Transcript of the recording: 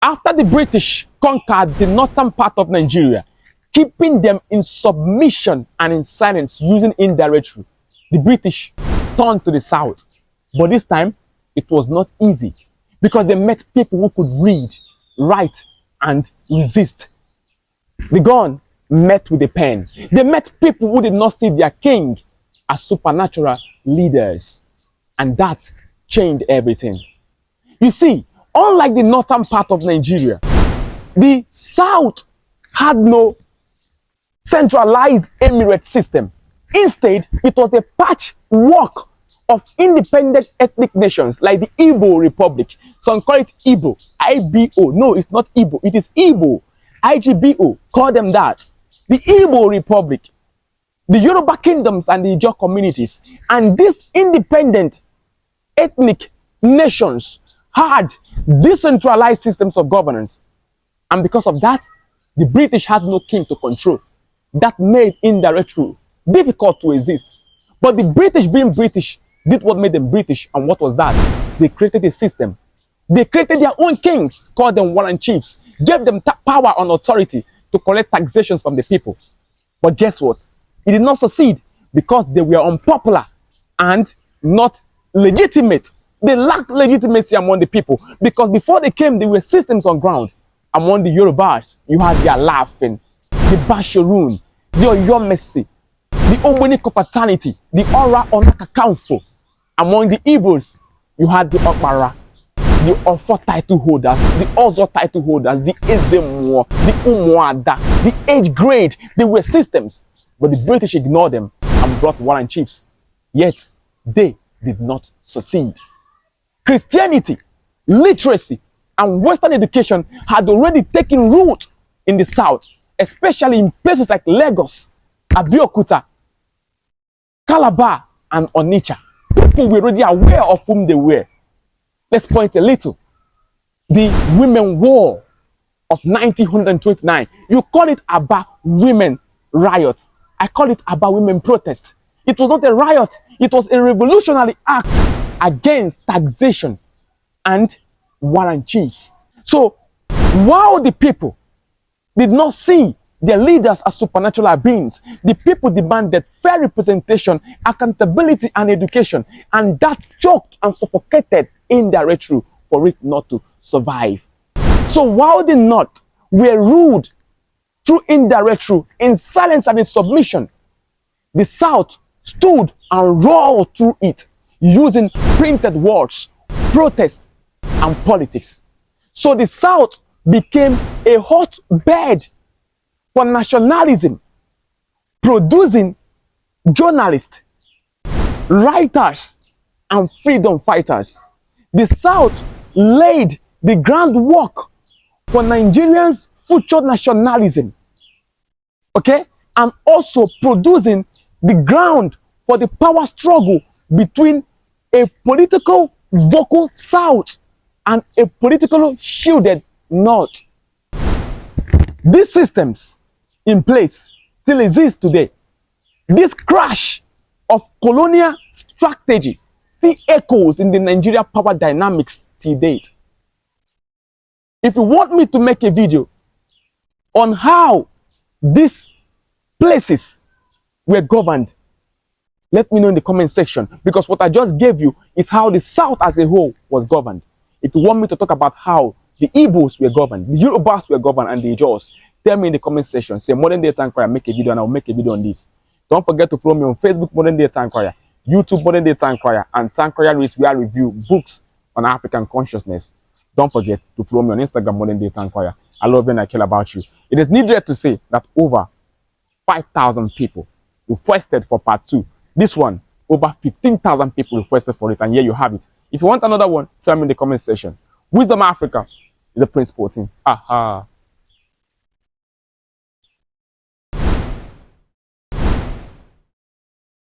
After the British conquered the northern part of Nigeria, keeping them in submission and in silence using indirect rule, the British turned to the south. But this time, it was not easy because they met people who could read, write, and resist. The gun met with a pen. They met people who did not see their king as supernatural leaders. And that changed everything. You see, unlike the northern part of Nigeria, the south had no centralized emirate system. Instead, it was a patchwork of independent ethnic nations like the Igbo Republic. Some call it Igbo, IBO. No, it's not Igbo, it is Igbo, IGBO. Call them that. The Igbo Republic, the Yoruba kingdoms and the Ijaw communities, and these independent ethnic nations had decentralized systems of governance. And because of that, the British had no king to control. That made indirect rule difficult to exist. But the British, being British, did what made them British. And what was that? They created a system. They created their own kings, called them warren chiefs, gave them power and authority to collect taxations from the people. But guess what? It did not succeed because they were unpopular and not legitimate. They lacked legitimacy among the people because before they came, there were systems on ground. Among the Yorubas, you had the Alafin, the Bashorun, the Oyomesi, the Ogboniko fraternity, the Ora Onakakamfo. Among the Igbos, you had the Okpara, the Ofo title holders, the Ozo title holders, the Ezemo, the Umuada, the age grade. They were systems, but the British ignored them and brought warren chiefs. Yet, they did not succeed. Christianity, literacy, and Western education had already taken root in the South, especially in places like Lagos, Abeokuta, Calabar, and Onitsha. People were already aware of whom they were. Let's point a little. The Women War of 1929. You call it Aba Women Riot. I call it Aba Women Protest. It was not a riot. It was a revolutionary act against taxation and warren chiefs. So, while the people did not see their leaders as supernatural beings, the people demanded fair representation, accountability, and education. And that choked and suffocated indirect rule for it not to survive. So while the North were ruled through indirect rule in silence and in submission, the South stood and roared through it using printed words, protest, and politics. So the South became a hotbed for nationalism, producing journalists, writers, and freedom fighters. The South laid the groundwork for Nigerians' future nationalism, okay, and also producing the ground for the power struggle between a political vocal South and a political shielded North. These systems in place still exist today. This crash of colonial strategy still echoes in the Nigeria power dynamics till date. If you want me to make a video on how these places were governed, let me know in the comment section, because what I just gave you is how the South as a whole was governed. If you want me to talk about how the Igbos were governed, the Yorubas were governed, and the Ijaws, tell me in the comment section. Say Modern Day Time Choir, make a video, and I'll make a video on this. Don't forget to follow me on Facebook, Modern Day Time Choir, YouTube, Modern Day Time Choir, and Time Choir Reads, where I review books on African consciousness. Don't forget to follow me on Instagram, Modern Day Time Choir. I love you and I care about you. It is needless to say that over 5,000 people requested for part 2. This one, over 15,000 people requested for it, and here you have it. If you want another one, tell me in the comment section. Wisdom Africa is a principal team. Aha.